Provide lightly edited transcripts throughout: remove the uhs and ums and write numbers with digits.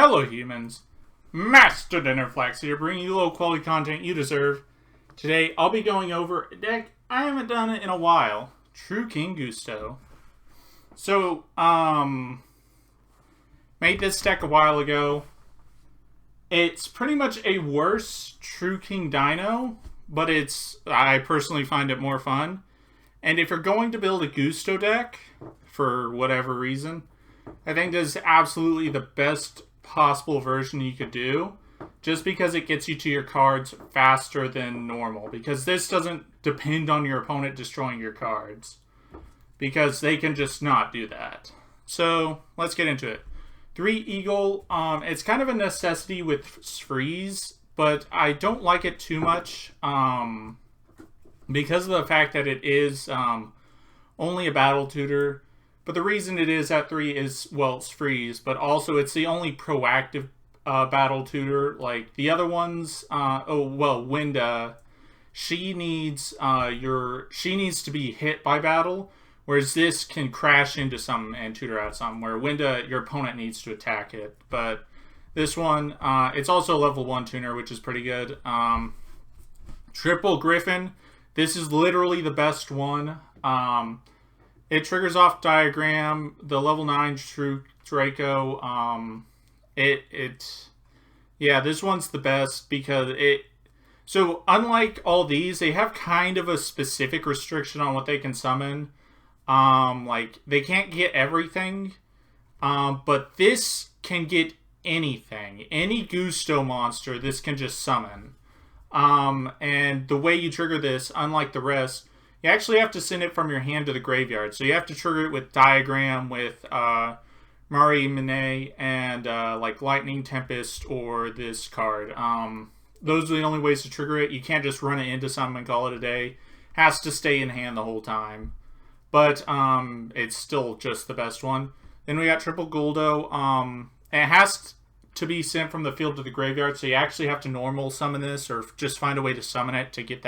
Hello humans, Master Dinnerflex here, bringing you the low quality content you deserve. Today I'll be going over a deck I haven't done it in a while, True King Gusto. So, made this deck a while ago. It's pretty much a worse True King Dino, but I personally find it more fun. And if you're going to build a Gusto deck, for whatever reason, I think this is absolutely the best possible version you could do, just because it gets you to your cards faster than normal, because this doesn't depend on your opponent destroying your cards, because they can just not do that. So let's get into it. 3 Eagle, it's kind of a necessity with freeze, but I don't like it too much because of the fact that it is only a battle tutor. But the reason it is at 3 is, well, it's freeze, but also it's the only proactive battle tutor. Like the other ones, Winda, she needs to be hit by battle, whereas this can crash into something and tutor out something. Where Winda, your opponent needs to attack it. But this one, it's also a level 1 tuner, which is pretty good. Triple Griffin, this is literally the best one. It triggers off Diagram, the level 9 True Draco. This one's the best because so unlike all these, they have kind of a specific restriction on what they can summon. Like they can't get everything, but this can get anything. Any Gusto monster, this can just summon. And the way you trigger this, unlike the rest, you actually have to send it from your hand to the graveyard. So you have to trigger it with Diagram, with Mari Mine, and like Lightning Tempest or this card. Those are the only ways to trigger it. You can't just run it into something and call it a day. Has to stay in hand the whole time. But it's still just the best one. Then we got Triple Goldo. It has to be sent from the field to the graveyard, so you actually have to normal summon this, or just find a way to summon it to get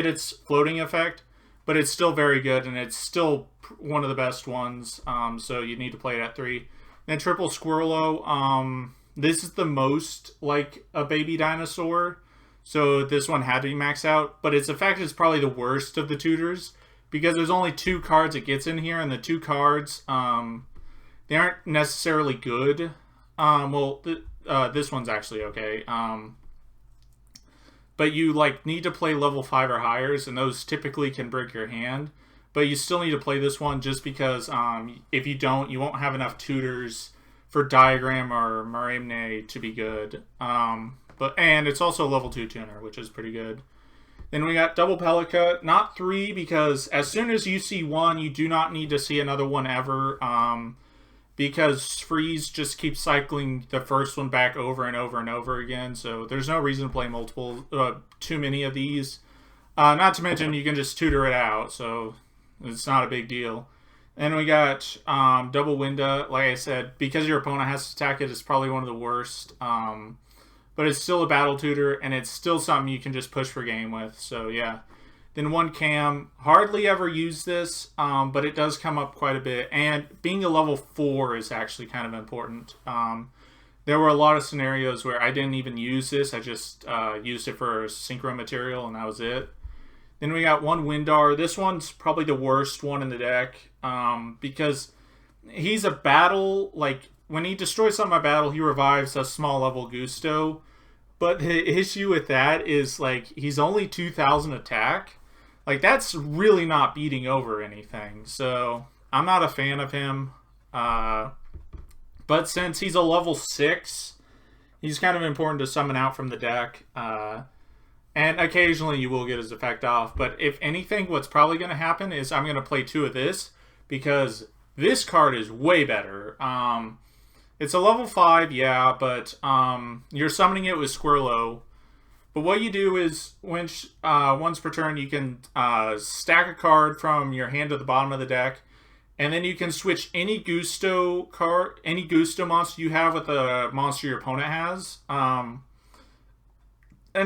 its floating effect. But it's still very good, and it's still one of the best ones. So you need to play it at 3. Then Triple Squirrelo. This is the most like a baby dinosaur, so this one had to be maxed out. But its effect is probably the worst of the tutors, because there's only 2 cards it gets in here, and the 2 cards, they aren't necessarily good. This one's actually okay. But you need to play level 5 or higher, and those typically can break your hand. But you still need to play this one just because if you don't, you won't have enough tutors for Diagram or Marimne to be good. And it's also a level 2 tuner, which is pretty good. Then we got Double Pelika, not 3, because as soon as you see 1, you do not need to see another one ever. Because freeze just keeps cycling the first one back over and over and over again, so there's no reason to play too many of these. Not to mention you can just tutor it out, so it's not a big deal. And we got Double Winda. Like I said, because your opponent has to attack it, it's probably one of the worst. But it's still a battle tutor, and it's still something you can just push for game with. So yeah. Then 1 Cam. Hardly ever use this, but it does come up quite a bit. And being a level 4 is actually kind of important. There were a lot of scenarios where I didn't even use this. I just used it for synchro material, and that was it. Then we got 1 Windar. This one's probably the worst one in the deck, because he's a battle. Like, when he destroys something by battle, he revives a small level Gusto. But the issue with that is, like, he's only 2,000 attack. Like, that's really not beating over anything. So, I'm not a fan of him. But since he's a level 6, he's kind of important to summon out from the deck. And occasionally you will get his effect off. But if anything, what's probably going to happen is I'm going to play 2 of this, because this card is way better. It's a level 5, yeah, but you're summoning it with Squirrelo. But what you do is, once per turn, you can stack a card from your hand to the bottom of the deck, and then you can switch any Gusto monster you have with the monster your opponent has. And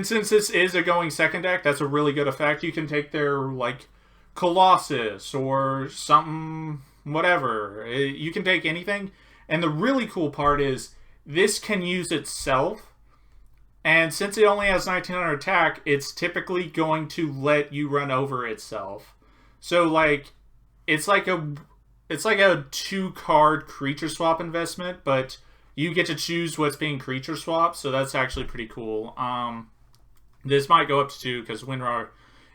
since this is a going second deck, that's a really good effect. You can take their, like, Colossus or something, whatever. You can take anything. And the really cool part is this can use itself. And since it only has 1900 attack, it's typically going to let you run over itself. So like, it's like a 2-card creature swap investment, but you get to choose what's being creature swapped, so that's actually pretty cool. This might go up to 2 because Windroar,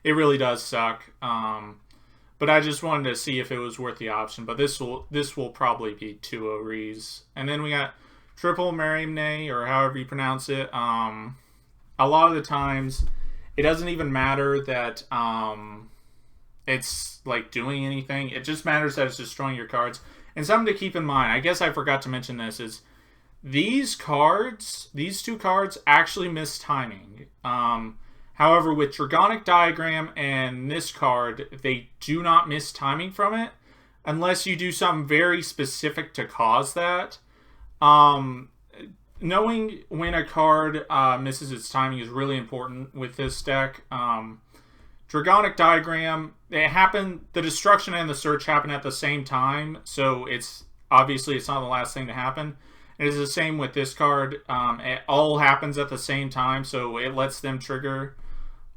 it really does suck. But I just wanted to see if it was worth the option. But this will probably be 2 Oris. And then we got Triple Marimne, or however you pronounce it. A lot of the times, it doesn't even matter that it's like doing anything. It just matters that it's destroying your cards. And something to keep in mind, I guess I forgot to mention this, is these 2 cards actually miss timing. However, with Dragonic Diagram and this card, they do not miss timing from it unless you do something very specific to cause that. Knowing when a card misses its timing is really important with this deck. Dragonic Diagram, the destruction and the search happen at the same time, so it's not the last thing to happen. It is the same with this card. It all happens at the same time, so it lets them trigger.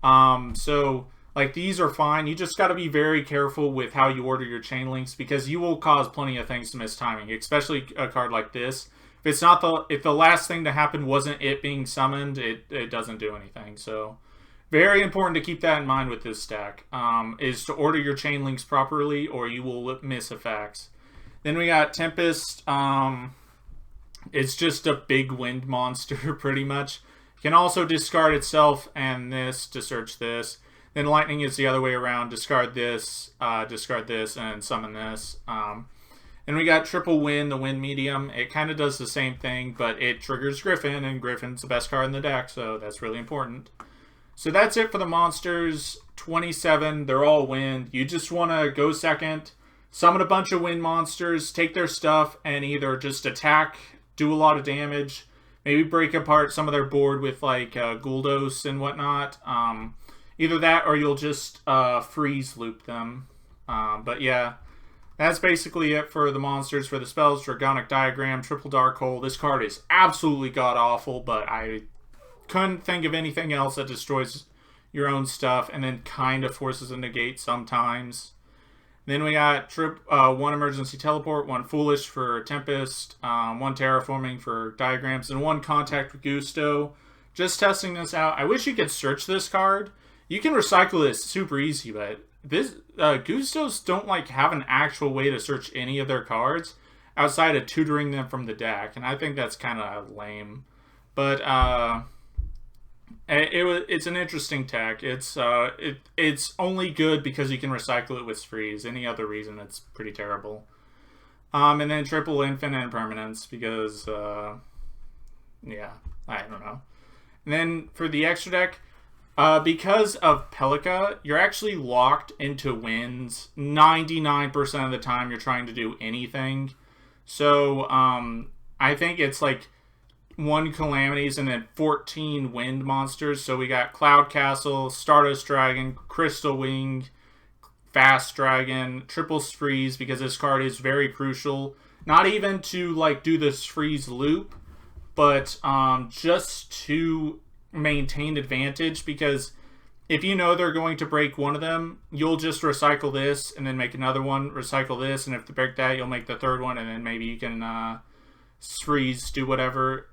So like these are fine. You just got to be very careful with how you order your chain links, because you will cause plenty of things to miss timing, especially a card like this. If the last thing to happen wasn't it being summoned, it doesn't do anything. So very important to keep that in mind with this deck, is to order your chain links properly, or you will miss effects. Then we got Tempest. It's just a big wind monster, pretty much. You can also discard itself and this to search this. Then Lightning is the other way around. Discard this, and summon this. And we got Triple Wind, the Wind Medium. It kind of does the same thing, but it triggers Griffin, and Griffin's the best card in the deck, so that's really important. So that's it for the monsters. 27, they're all wind. You just want to go second, summon a bunch of wind monsters, take their stuff, and either just attack, do a lot of damage, maybe break apart some of their board with like Guldos and whatnot. Either that, or you'll just freeze loop them. But yeah, that's basically it for the monsters. For the spells, Dragonic Diagram, Triple Dark Hole. This card is absolutely god-awful, but I couldn't think of anything else that destroys your own stuff and then kind of forces a negate sometimes. Then we got 1 Emergency Teleport, 1 Foolish for Tempest, 1 Terraforming for Diagrams, and 1 Contact with Gusto. Just testing this out. I wish you could search this card. You can recycle this super easy, but this Gustos don't like have an actual way to search any of their cards outside of tutoring them from the deck, and I think that's kind of lame. But it's an interesting tech. It's only good because you can recycle it with freeze. Any other reason, it's pretty terrible. And then Triple Infinite Permanence because yeah, I don't know. And then for the extra deck, because of Pelika, you're actually locked into wins 99% of the time you're trying to do anything. So I think it's like 1 Calamities and then 14 wind monsters. So we got Cloud Castle, Stardust Dragon, Crystal Wing, Fast Dragon, Triple Freeze, because this card is very crucial. Not even to like do this freeze loop, but just to maintain advantage, because if you know they're going to break one of them, you'll just recycle this and then make another one, recycle this, and if they break that, you'll make the third one, and then maybe you can freeze, do whatever.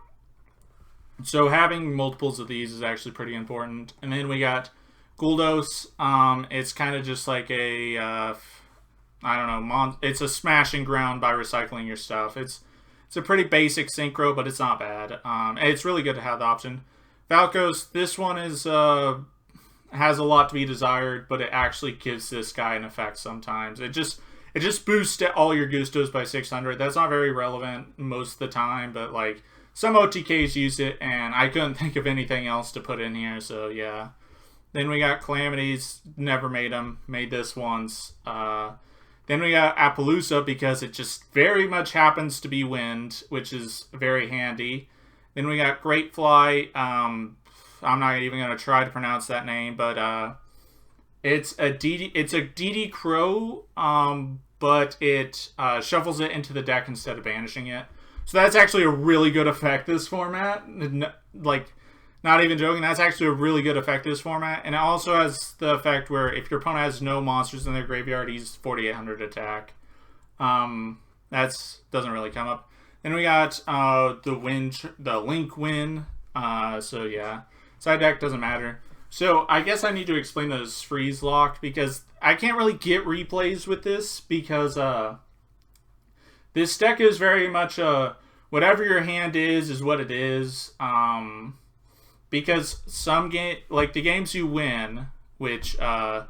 So having multiples of these is actually pretty important. And then we got Guldos. It's kind of just like a I don't know, it's a smashing ground by recycling your stuff. It's a pretty basic synchro, but it's not bad. It's really good to have the option. Valkos, this one is has a lot to be desired, but it actually gives this guy an effect sometimes. It just boosts all your Gustos by 600. That's not very relevant most of the time, but like some OTKs use it, and I couldn't think of anything else to put in here, so yeah. Then we got Calamities, never made them, made this once. Then we got Appaloosa, because it just very much happens to be wind, which is very handy. Then we got Great Fly. I'm not even going to try to pronounce that name, but it's a DD Crow, but it shuffles it into the deck instead of banishing it. So that's actually a really good effect this format. Like, not even joking, that's actually a really good effect this format. And it also has the effect where if your opponent has no monsters in their graveyard, he's 4,800 attack. That doesn't really come up. Then we got the Link win. So yeah, side deck doesn't matter. So I guess I need to explain those freeze lock because I can't really get replays with this because this deck is very much whatever your hand is what it is. Because some like the games you win, which I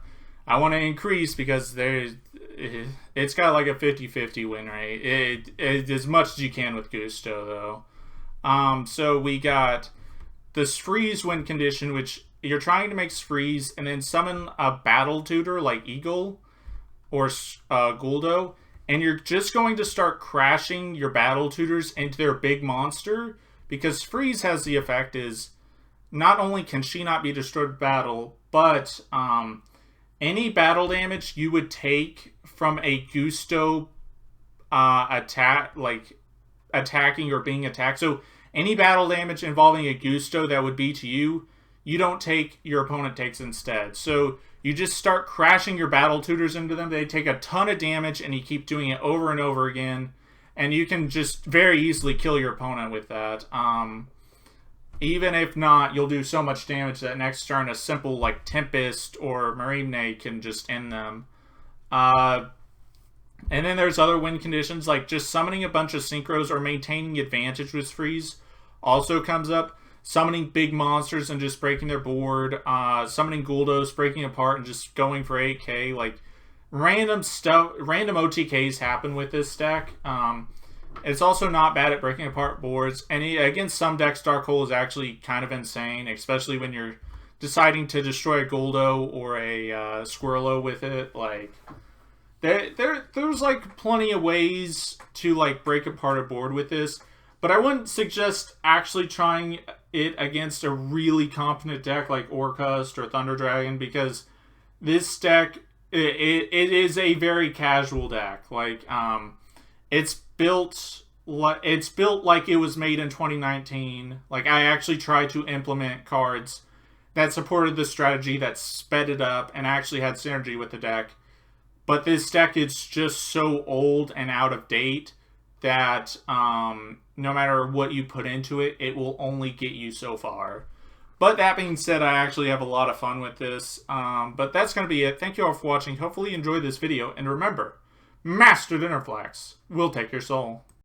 want to increase because it's got like a 50-50 win rate. It as much as you can with Gusto though. So we got this freeze win condition, which you're trying to make freeze and then summon a battle tutor like Eagle or Guldo, and you're just going to start crashing your battle tutors into their big monster because freeze has the effect is not only can she not be destroyed with battle, but any battle damage you would take from a Gusto attack, like attacking or being attacked. So any battle damage involving a Gusto that would be to you, you don't take, your opponent takes instead. So you just start crashing your battle tutors into them. They take a ton of damage and you keep doing it over and over again. And you can just very easily kill your opponent with that. Even if not, you'll do so much damage that next turn a simple like Tempest or Marine can just end them. And then there's other win conditions like just summoning a bunch of synchros or maintaining advantage with freeze also comes up. Summoning big monsters and just breaking their board. Summoning Guldos, breaking apart and just going for 8k. Like random stuff, random OTKs happen with this deck. It's also not bad at breaking apart boards. And against some decks, Dark Hole is actually kind of insane, especially when you're deciding to destroy a Guldo or a Squirrelo with it. Like, there's like plenty of ways to like break apart a board with this, but I wouldn't suggest actually trying it against a really competent deck like Orcust or Thunder Dragon because this deck it is a very casual deck. Like, it's built like it was made in 2019. Like, I actually tried to implement cards that supported the strategy, that sped it up, and actually had synergy with the deck. But this deck is just so old and out of date that no matter what you put into it, it will only get you so far. But that being said, I actually have a lot of fun with this. But that's going to be it. Thank you all for watching. Hopefully you enjoyed this video. And remember, Master Dinnerflax will take your soul.